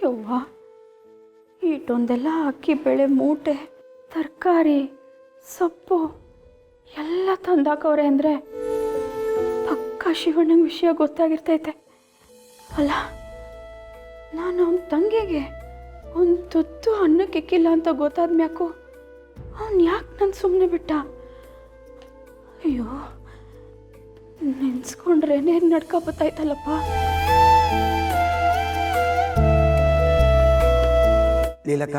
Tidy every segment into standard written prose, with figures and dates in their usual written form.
ಯವ್ವ, ಇಷ್ಟೊಂದೆಲ್ಲ ಅಕ್ಕಿ ಬೇಳೆ ಮೂಟೆ, ತರಕಾರಿ, ಸೊಪ್ಪು ಎಲ್ಲ ತಂದಾಕವ್ರೆ ಅಂದರೆ ಪಕ್ಕ ಶಿವಣ್ಣಂಗೆ ವಿಷಯ ಗೊತ್ತಾಗಿರ್ತೈತೆ. ಅಲ್ಲ, ನಾನು ಅವನ ತಂಗಿಗೆ ಒಂದು ತುತ್ತು ಅನ್ನಕ್ಕಿಕ್ಕಿಲ್ಲ ಅಂತ ಗೊತ್ತಾದ ಮ್ಯಾಕು ಅವನು ಯಾಕೆ ನಾನು ಸುಮ್ಮನೆ ಬಿಟ್ಟ? ಅಯ್ಯೋ, ನೆನ್ಸ್ಕೊಂಡ್ರೆ ನೇನು ನಡ್ಕ ಬತ್ತಾಯ್ತಲ್ಲಪ್ಪ. ಲೀಲಕ್ಕ,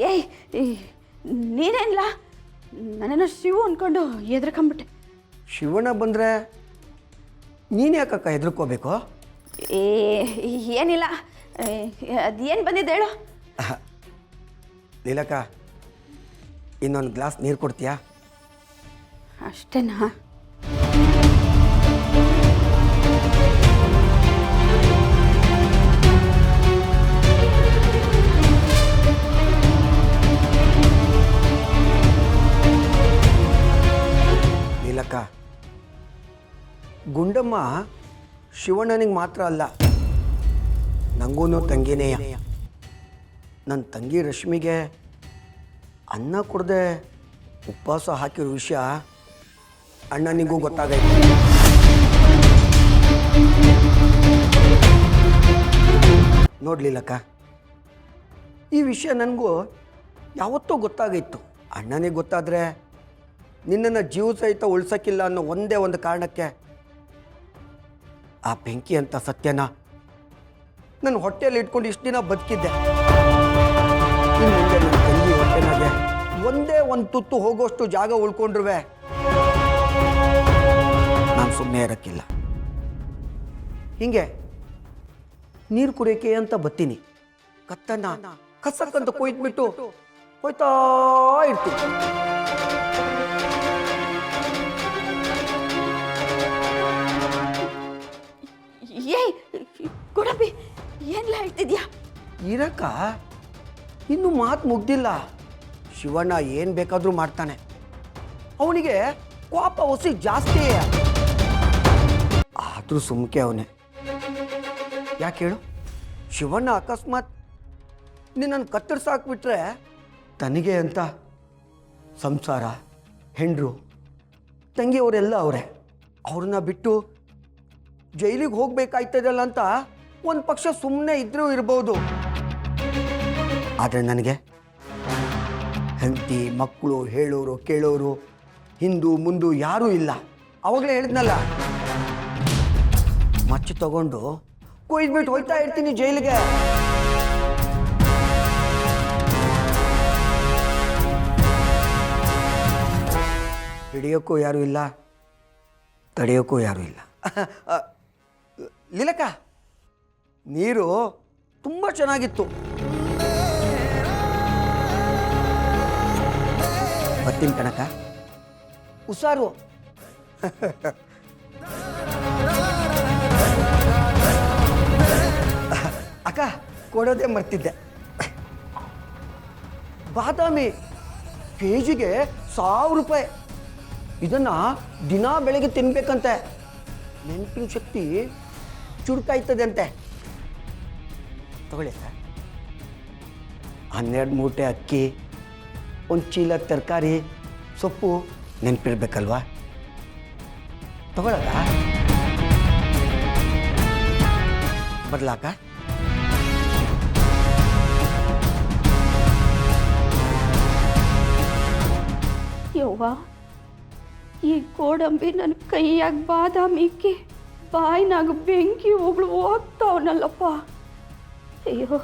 ಏಯ್, ನೀನೇನಿಲ್ಲ, ನನ್ನೇನೋ ಶಿವು ಅಂದ್ಕೊಂಡು ಎದ್ರಕೊಂಬಿಟ್ಟೆ. ಶಿವಣ್ಣ ಬಂದರೆ ನೀನು ಯಾಕಕ್ಕ ಹೆದರ್ಕೋಬೇಕು? ಏನಿಲ್ಲ, ಅದೇನು ಬಂದಿದ್ದು ಹೇಳು. ಲೀಲಕ್ಕ, ಇನ್ನೊಂದು ಗ್ಲಾಸ್ ನೀರು ಕೊಡ್ತೀಯಾ? ಅಷ್ಟೇನಾ? ಲೀಲಕ್ಕ, ಗುಂಡಮ್ಮ ಶಿವಣ್ಣನಿಗೆ ಮಾತ್ರ ಅಲ್ಲ, ನನಗೂ ತಂಗಿನೇಯ. ನನ್ನ ತಂಗಿ ರಶ್ಮಿಗೆ ಅನ್ನ ಕೊಡದೆ ಉಪವಾಸ ಹಾಕಿರೋ ವಿಷಯ ಅಣ್ಣನಿಗೂ ಗೊತ್ತಾಗೈತೆ. ನೋಡ್ಲಿಲ್ಲಕ್ಕ, ಈ ವಿಷಯ ನನಗೂ ಯಾವತ್ತೂ ಗೊತ್ತಾಗಿತ್ತು. ಅಣ್ಣನಿಗೆ ಗೊತ್ತಾದರೆ ನಿನ್ನನ್ನು ಜೀವ ಸಹಿತ ಉಳ್ಸೋಕ್ಕಿಲ್ಲ ಅನ್ನೋ ಒಂದೇ ಒಂದು ಕಾರಣಕ್ಕೆ ಆ ಬೆಂಕಿ ಅಂತ ಸತ್ಯನ ನನ್ನ ಹೊಟ್ಟೆಯಲ್ಲಿ ಇಟ್ಕೊಂಡು ಇಷ್ಟು ದಿನ ಬದುಕಿದ್ದೆ. ಇನ್ನು ಮುಂದೆ ನನ್ನ ತಂಗಿ ಹೊಟ್ಟೆನಾಗೆ ಒಂದೇ ಒಂದು ತುತ್ತು ಹೋಗೋಷ್ಟು ಜಾಗ ಉಳ್ಕೊಂಡ್ರೂ ನಾನು ಸುಮ್ಮನೆ ಇರೋಕ್ಕಿಲ್ಲ. ಹಿಂಗೆ ನೀರು ಕುಡಿಯೋಕೆ ಅಂತ ಬತ್ತೀನಿ, ಕತ್ತನ್ನ ಕಸಕ್ಕಂತ ಕೊಯ್ದ್ಬಿಟ್ಟು ಹೋಯ್ತಾ ಇರ್ತೀನಿ. ಏಯ್ ಗುಡಂಬಿ, ಏನೆಲ್ಲ ಹೇಳ್ತಿದ್ಯಾ? ಇರಕ್ಕ, ಇನ್ನು ಮಾತು ಮುಗ್ದಿಲ್ಲ. ಶಿವಣ್ಣ ಏನು ಬೇಕಾದರೂ ಮಾಡ್ತಾನೆ. ಅವನಿಗೆ ಕೋಪ ಹೊಸಿ ಜಾಸ್ತಿ. ಆದರೂ ಸುಮ್ಕೆ ಅವನೇ. ಯಾಕೆ ಹೇಳು? ಶಿವಣ್ಣ ಅಕಸ್ಮಾತ್ ನಿನ್ನನ್ನು ಕತ್ತರಿಸಾಕ್ಬಿಟ್ರೆ ತನಗೆ ಅಂತ ಸಂಸಾರ, ಹೆಂಡ್ರು, ತಂಗಿಯವರೆಲ್ಲ ಅವರೇ. ಅವ್ರನ್ನ ಬಿಟ್ಟು ಜೈಲಿಗೆ ಹೋಗ್ಬೇಕಾಯ್ತದಲ್ಲ ಅಂತ ಒಂದು ಪಕ್ಷ ಸುಮ್ಮನೆ ಇದ್ರೂ ಇರ್ಬೋದು. ಆದರೆ ನನಗೆ ಹೆಂಡತಿ, ಮಕ್ಕಳು, ಹೇಳೋರು ಕೇಳೋರು, ಹಿಂದು ಮುಂದು ಯಾರೂ ಇಲ್ಲ. ಅವಾಗಲೇ ಹೇಳಿದ್ನಲ್ಲ, ಮಚ್ಚು ತಗೊಂಡು ಕೊಯ್ದ್ಬಿಟ್ಟು ಹೋಯ್ತಾ ಇರ್ತೀನಿ ಜೈಲಿಗೆ. ಹಿಡಿಯೋಕ್ಕೂ ಯಾರೂ ಇಲ್ಲ, ತಡೆಯೋಕ್ಕೂ ಯಾರೂ ಇಲ್ಲ. ಲೀಲಕ್ಕ, ನೀರು ತುಂಬ ಚೆನ್ನಾಗಿತ್ತು. ಬರ್ತೀನಿ ಕಣಕ್ಕ, ಹುಷಾರು. ಅಕ್ಕ, ಕೊಡೋದೇ ಮರ್ತಿದ್ದೆ. ಬಾದಾಮಿ ಕೆಜಿಗೆ 1000 ರೂಪಾಯಿ. ಇದನ್ನು ದಿನ ಬೆಳಗ್ಗೆ ತಿನ್ಬೇಕಂತೆ. ನೆನಪಿನ ಶಕ್ತಿ ಚುರುಕಾಯ್ತದೆ ಅಂತೆ. ತಗೊಳ್ಳಿ ಸರ್. 12 ಮೂಟೆ ಅಕ್ಕಿ, ಒಂದು ಚೀಲ ತರಕಾರಿ, ಸೊಪ್ಪು ನೆನಪಿರ್ಬೇಕಲ್ವಾ? ತಗೊಳಕ ಬರ್ಲಾಕ? ಯವ್ವ, ಈ ಗೋಡಂಬಿ ನನ್ನ ಕೈಯಾಗ ಬಾದಾಮಿ ಇಕ್ಕಿ ಬಾಯಿನಾಗ ಬೆಂಕಿ ಉಗುಳು ಹೋಗ್ತಾವನಲ್ಲಪ್ಪ. ಅಯ್ಯೋ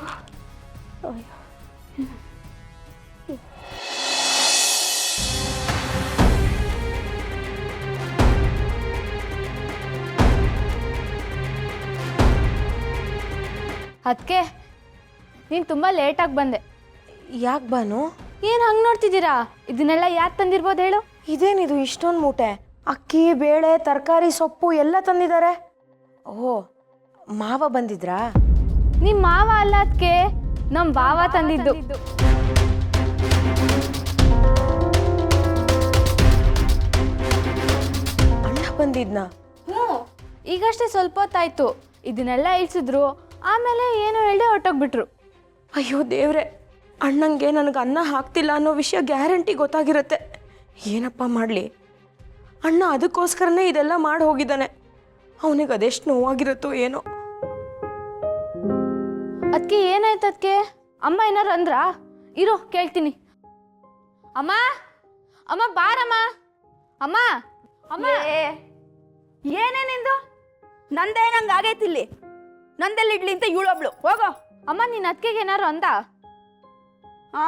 ಅಯ್ಯೋ. ಅದಕ್ಕೆ ನೀನು ತುಂಬ ಲೇಟಾಗಿ ಬಂದೆ. ಯಾಕೆ ಬಾನು? ಏನು ಹಂಗೆ ನೋಡ್ತಿದ್ದೀರಾ? ಇದನ್ನೆಲ್ಲ ಯಾಕೆ ತಂದಿರ್ಬೋದು ಹೇಳು? ಇದೇನಿದು ಇಷ್ಟೊಂದು ಮೂಟೆ? ಅಕ್ಕಿ, ಬೇಳೆ, ತರಕಾರಿ, ಸೊಪ್ಪು ಎಲ್ಲ ತಂದಿದ್ದಾರೆ. ಓ, ಮಾವ ಬಂದಿದ್ರಾ? ನಿಮ್ಮ ಮಾವ ಅಲ್ಲ ಅದಕ್ಕೆ, ನಮ್ಮ ಬಾವ ತಂದಿದ್ದು. ಅಣ್ಣ ಬಂದಿದ್ನಾ? ಈಗಷ್ಟೇ ಸ್ವಲ್ಪ ಹೊತ್ತಾಯ್ತು. ಇದನ್ನೆಲ್ಲ ಇಳಿಸಿದ್ರು, ಆಮೇಲೆ ಏನು ಹೇಳಿ ಹೊರಟೋಗ್ಬಿಟ್ರು. ಅಯ್ಯೋ ದೇವ್ರೆ, ಅಣ್ಣಂಗೆ ನನಗೆ ಅನ್ನ ಹಾಕ್ತಿಲ್ಲ ಅನ್ನೋ ವಿಷಯ ಗ್ಯಾರಂಟಿ ಗೊತ್ತಾಗಿರುತ್ತೆ. ಏನಪ್ಪ ಮಾಡಲಿ, ಅಣ್ಣ ಅದಕ್ಕೋಸ್ಕರನೇ ಇದೆಲ್ಲ ಮಾಡಿ ಹೋಗಿದ್ದಾನೆ. ಅವನಿಗೆ ಅದೆಷ್ಟು ನೋವಾಗಿರುತ್ತೋ ಏನೋ. ಅದಕ್ಕೆ ಏನಾಯ್ತು? ಅದಕ್ಕೆ ಅಮ್ಮ ಏನಾರು ಅಂದ್ರಾ? ಇರೋ ಕೇಳ್ತೀನಿ. ಅಮ್ಮ, ಅಮ್ಮ ಬಾರಮ್ಮ. ಅಮ್ಮ, ಅಮ್ಮ. ಏನೇನಿಂದು ನಂದೇ ನಂಗೆ ಆಗೈತಿಲ್ಲಿ. ನಂದೆಲ್ಲಿ ಇಡ್ಲಿ ಅಂತ ಇವಳೊಬ್ಳು. ಹೋಗೋ. ಅಮ್ಮ, ನಿನ್ನ ಅತ್ತಿಗೆಗೆ ಏನಾರು ಅಂದ? ಆ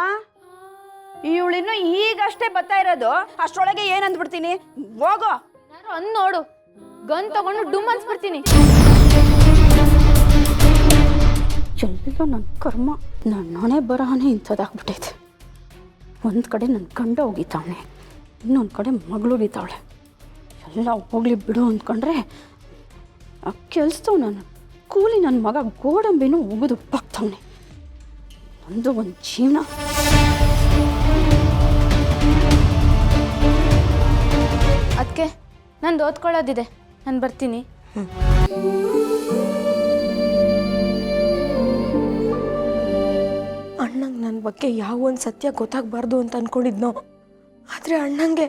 ಇವಳಿನ್ನು ಈಗಷ್ಟೇ ಬರ್ತಾ ಇರೋದು, ಅಷ್ಟರೊಳಗೆ ಏನಂದ್ಬಿಡ್ತೀನಿ. ಹೋಗೋ. ಯಾರು ಅಂದ್ ನೋಡು, ಗನ್ ತಗೊಂಡು ಡುಮ್ ಅನ್ಸ್ಬಿಡ್ತೀನಿ. ಎಲ್ಲೋ ನನ್ನ ಕರ್ಮ, ನನ್ನ ಹಣೆ ಬರಹನೇ ಇಂಥದ್ದಾಗ್ಬಿಟ್ಟೈತೆ. ಒಂದು ಕಡೆ ನನ್ನ ಗಂಡ ಹೋಗಿತಾವನೆ, ಇನ್ನೊಂದು ಕಡೆ ಮಗಳು ಹೋಗಿತಾವಳೆ. ಎಲ್ಲ ಹೋಗ್ಲಿ ಬಿಡು ಅಂದ್ಕೊಂಡ್ರೆ ಆ ಕೆಲ್ಸದವ್ ನನ್ನ ಕೂಲಿ ನನ್ನ ಮಗ ಗೋಡಂಬಿನೂ ಹೋಗೋದು ಉಪ್ಪಾಗ್ತಾವನೆ. ನಂದು ಒಂದು ಜೀವನ. ಅದಕ್ಕೆ ನಂದು ಓದ್ಕೊಳ್ಳೋದಿದೆ, ನಾನು ಬರ್ತೀನಿ. ಅಣ್ಣಂಗೆ ನನ್ನ ಬಗ್ಗೆ ಯಾವ ಒಂದು ಸತ್ಯ ಗೊತ್ತಾಗಬಾರ್ದು ಅಂತ ಅಂದ್ಕೊಂಡಿದ್ನೋ, ಆದರೆ ಅಣ್ಣಂಗೆ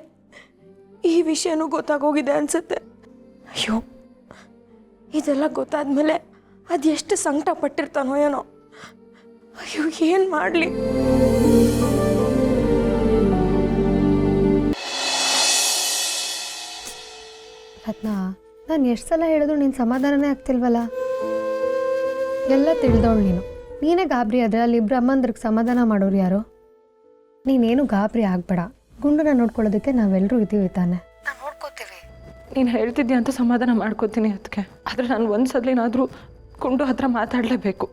ಈ ವಿಷಯನೂ ಗೊತ್ತಾಗೋಗಿದೆ ಅನಿಸುತ್ತೆ. ಅಯ್ಯೋ, ಇದೆಲ್ಲ ಗೊತ್ತಾದ್ಮೇಲೆ ಅದು ಎಷ್ಟು ಸಂಕಟ ಪಟ್ಟಿರ್ತಾನೋ ಏನೋ. ಅಯ್ಯೋ, ಏನು ಮಾಡಲಿ? ರತ್ನ, ನಾನು ಎಷ್ಟು ಸಲ ಹೇಳಿದ್ರು ನೀನು ಸಮಾಧಾನನೇ ಆಗ್ತಿಲ್ವಲ್ಲ. ಎಲ್ಲ ತಿಳಿದವಳು ನೀನು. ನೀನೇ ಗಾಬರಿ ಆದರೆ ಅಲ್ಲಿ ಇಬ್ಬರು ಅಮ್ಮಂದ್ರಿಗೆ ಸಮಾಧಾನ ಮಾಡೋರು ಯಾರು? ನೀನೇನು ಗಾಬರಿ ಆಗಬೇಡ. ಗುಂಡನ್ನ ನೋಡ್ಕೊಳ್ಳೋದಕ್ಕೆ ನಾವೆಲ್ಲರೂ ಇದ್ದೀವಿ ತಾನೆ. ನಾವು ನೋಡ್ಕೋತೀವಿ. ನೀನು ಹೇಳ್ತಿದ್ಯಾ ಅಂತ ಸಮಾಧಾನ ಮಾಡ್ಕೋತೀನಿ ಅದಕ್ಕೆ. ಆದರೆ ನಾನು ಒಂದು ಸಲಿನಾದರೂ ಕುಂಡು ಹತ್ರ ಮಾತಾಡಲೇಬೇಕು.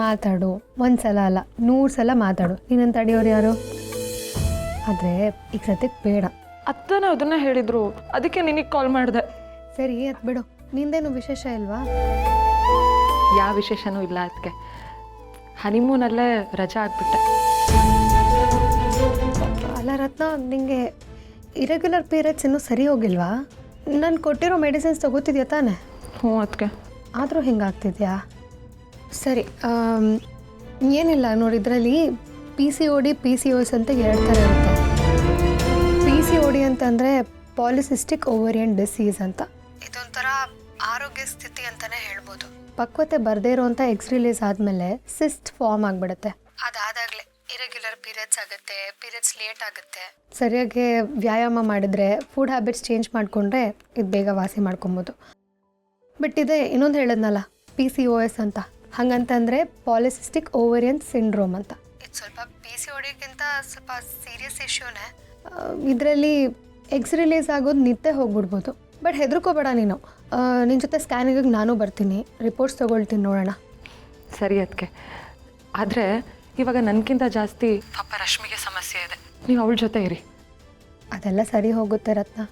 ಮಾತಾಡು, ಒಂದು ಸಲ ಅಲ್ಲ 100 ಸಲ ಮಾತಾಡು. ನೀನಂತ ತಡೆಯೋರು ಯಾರು? ಆದರೆ ಈಗ ಸದ್ಯಕ್ಕೆ ಬೇಡ. ಅತ್ತನ ಅದನ್ನೇ ಹೇಳಿದರು, ಅದಕ್ಕೆ ನಿನಗೆ ಕಾಲ್ ಮಾಡಿದೆ. ಸರಿ, ಅದು ಬಿಡು. ನಿಂದೇನು ವಿಶೇಷ ಇಲ್ವಾ? ಯಾವ ವಿಶೇಷನೂ ಇಲ್ಲ ಅದಕ್ಕೆ. ಹನಿಮೂನಲ್ಲೇ ರಜಾ ಆಗಿಬಿಟ್ಟೆ. ಅಲ್ಲ ರತ್ನ, ನಿಂಗೆ ಇರೆಗ್ಯುಲರ್ ಪೀರಿಯಡ್ಸ್ ಇನ್ನೂ ಸರಿ ಹೋಗಿಲ್ವಾ? ನಾನು ಕೊಟ್ಟಿರೋ ಮೆಡಿಸಿನ್ಸ್ ತಗೋತಿದ್ಯಾ ತಾನೆ? ಹ್ಞೂ ಅದಕ್ಕೆ. ಆದರೂ ಹಿಂಗಾಗ್ತಿದ್ಯಾ? ಸರಿ, ಏನಿಲ್ಲ ನೋಡಿ, ಇದರಲ್ಲಿ PCOD PCOS ಅಂತ 2 ಥರ ಇರುತ್ತೆ. PCOD ಅಂತಂದರೆ ಪಾಲಿಸಿಸ್ಟಿಕ್ ಓವರಿಯನ್ ಡಿಸೀಸ್ ಅಂತ. ಇದೊಂಥರ ಆರೋಗ್ಯ ಸ್ಥಿತಿ ಅಂತಲೇ ಹೇಳ್ಬೋದು. ಪಕ್ವತೆ ಬರದೇ ಇರೋವಂಥ ಎಗ್ಸ್ ರಿಲೀಸ್ ಆದಮೇಲೆ ಸಿಸ್ಟ್ ಫಾರ್ಮ್ ಆಗಿಬಿಡುತ್ತೆ. ಅದಾದಾಗಲೇ ಇರೆಗ್ಯುಲರ್ ಪೀರಿಯಡ್ಸ್ ಆಗುತ್ತೆ, ಪೀರಿಯಡ್ಸ್ ಲೇಟ್ ಆಗುತ್ತೆ. ಸರಿಯಾಗಿ ವ್ಯಾಯಾಮ ಮಾಡಿದರೆ, ಫುಡ್ ಹ್ಯಾಬಿಟ್ಸ್ ಚೇಂಜ್ ಮಾಡಿಕೊಂಡ್ರೆ ಇದು ಬೇಗ ವಾಸಿ ಮಾಡ್ಕೊಬೋದು. ಬಟ್ ಇದೆ ಇನ್ನೊಂದು ಹೇಳಿದ್ನಲ್ಲ, PCOS ಅಂತ. ಹಾಗಂತಂದರೆ ಪಾಲಿಸಿಸ್ಟಿಕ್ ಓವರಿಯನ್ ಸಿಂಡ್ರೋಮ್ ಅಂತ. ಇದು ಸ್ವಲ್ಪ PCODಗಿಂತ ಸ್ವಲ್ಪ ಸೀರಿಯಸ್ ಇಶ್ಯೂನೇ. ಇದರಲ್ಲಿ ಎಗ್ಸ್ ರಿಲೀಸ್ ಆಗೋದು ನಿತ್ಯ ಹೋಗ್ಬಿಡ್ಬೋದು. ಬಟ್ ಹೆದರ್ಕೋಬೇಡ ನೀನು. ನಿನ್ನ ಜೊತೆ ಸ್ಕ್ಯಾನಿಂಗಿಗೆ ನಾನು ಬರ್ತೀನಿ, ರಿಪೋರ್ಟ್ಸ್ ತೊಗೊಳ್ತೀನಿ, ನೋಡೋಣ. ಸರಿ ಅದಕ್ಕೆ. ಆದರೆ ಇವಾಗ ನನಗಿಂತ ಜಾಸ್ತಿ ಪಾಪ ರಶ್ಮಿಗೆ ಸಮಸ್ಯೆ ಇದೆ. ನೀವು ಅವಳ ಜೊತೆ ಇರಿ. ಅದೆಲ್ಲ ಸರಿ ಹೋಗುತ್ತೆ ರತ್ನ.